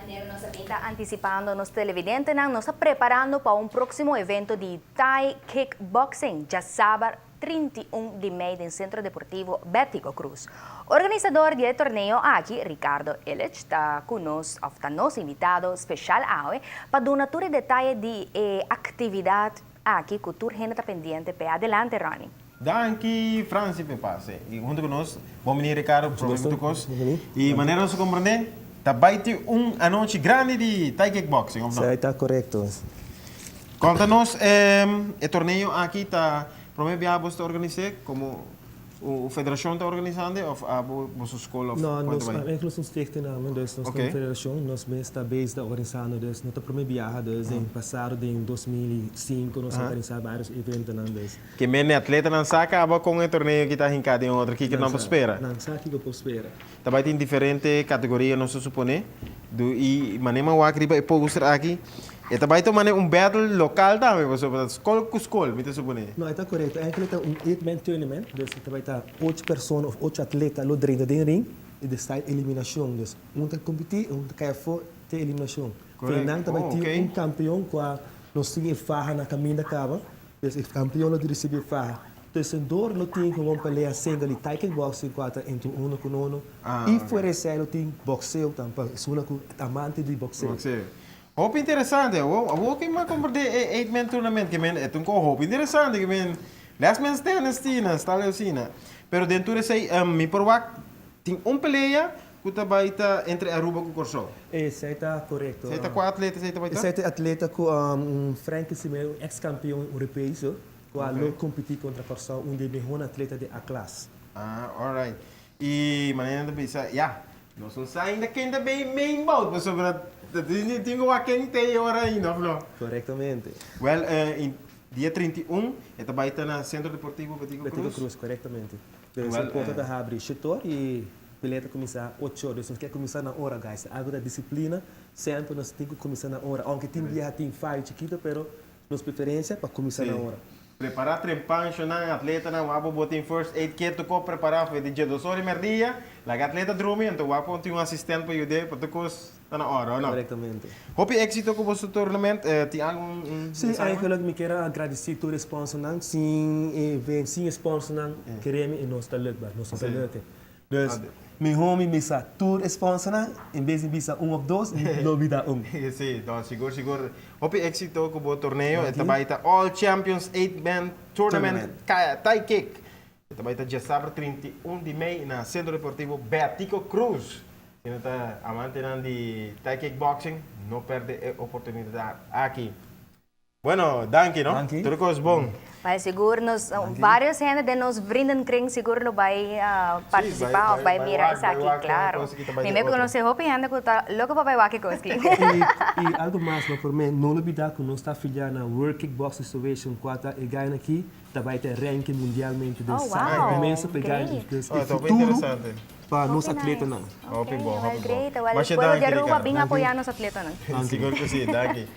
Nos está anticipando nos televidentes na nos preparando para um próximo evento de Thai Kickboxing, já sábado 31 de maio no Centro Deportivo Bético Cruz. Organizador do torneio aqui, Ricardo Illich, está conosco, está nos invitado especial hoje para dar todos os detalhes de atividade aqui, que o gente está pendente. Adelante, Ronnie. Danke, Franci, Pepase. E junto conosco, bom menino Ricardo, muito conosco. E maneira nós compreender, vai ter anúncio grande de Thai Kickboxing, ou não? Está correto. Conta-nos, o torneio aqui está, provavelmente você organizar, como a federação está organizando, ou a vossa escola? Não, nós estamos tecnicamente, nós temos Okay. a federação, nós estamos base da organizando, nós estamos promovendo, em passado, em 2005, nós organizamos vários eventos. Que men atleta não saca, acaba com o torneio que está rincado em outra que não espera. Não, sabe que eu posso esperar. Também tem diferentes categorias, não se supõe. E maneira o aqui para mostrar aqui. E também tem battle local também, você pode escola com escola, me supõe. Não, está correto. É que está 8-man tournament, então vai estar 8 pessoas, 8 atletas lá dentro do ring e está eliminação. Então, está competir, cai fora, tem eliminação. Final também tem campeão que nós temos farra na caminho da cava. Então, o campeão não recebe farra. Então, dor não tem como pelear single e Thai Kickboxing entre um com um. E fora isso, tem boxeo também, é amante de boxeo. Hoop interessante, eu que me compreender 8-man tournament, que men é hoop interessante, que men last man stand na está assim. Pero dentro desse me provar tem peleia que também está entre Aruba e Corso. Isso está correto. Você está com atletas aí também? Esse é atleta com Frank Simeu, ex-campeão europeu, que vai competir contra Corso, um dos melhores atletas da classe. Alright. E maneira de pensar, nós não saímos daqui bem main boat, mas sobre tenho aqui tem hora ainda, não? Corretamente. Well, em dia 31, também está no Centro Deportivo Bético Cruz. Cruz, corretamente. Então, porta da abre setor e peleta começar 8 horas. Nós quer começar na hora, guys. Algo da disciplina, sempre nós temos que começar na hora. Aunque tem dia tem fight chiquito, pero nossa preferência para começar na hora. Preparar trempancho na atleta na wabo botin first aid kit to ko preparar foi de dia 2 horas e meia, la atleta dorme, então wabo tem assistente para ajudar para tocos na hora, não? Corretamente. Hope êxito com o vosso torneio, tem algum Sim, aí que eu me quero agradecer todo o sponsor não, sem sponsor não, queremos e nós está luta, nós está luta. Então, meu homem me sa todo sponsor não, em vez de bisa ou dois, não me dá Sim, então seguro. Hope êxito com o torneio, também está All Champions 8-Man Tournament Thai Kick. Também está dia sábado 31 de maio na Centro Deportivo Bético Cruz. Quem está amante de Thai Kickboxing, não perde a oportunidade aqui. Bueno, danke, no? Tudo coisa bom. Mas seguro, vários gente de nos brindam kring seguro vai participar, vai mirar isso aqui, claro. Primeiro que nós roupa e anda com louco para vai aqui aqui. E algo mais, não por mim, não olvidar que nós está afiliado na World Kickboxing Association 4 e ganha aqui, vai ter ranking mundialmente. Começa a pegar futuro para nosso atleta não. Bom. Great, well, puedo de Aruba bem apoiar nos atletas não. Seguro que sim, daqui.